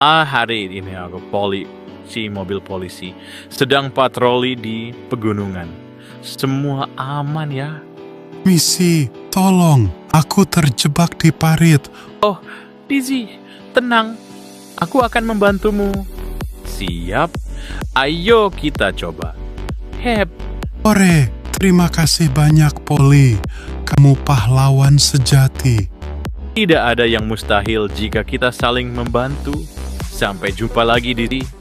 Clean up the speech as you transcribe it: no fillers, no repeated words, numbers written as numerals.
Hari ini aku mobil polisi sedang patroli di pegunungan. Semua aman ya. Misi, tolong, aku terjebak di parit. Oh, Dizzy, tenang. Aku akan membantumu. Siap? Ayo kita coba. Hep, Ore, terima kasih banyak, Poli. Kamu pahlawan sejati. tidak ada yang mustahil jika kita saling membantu. Sampai jumpa lagi, Dizzy.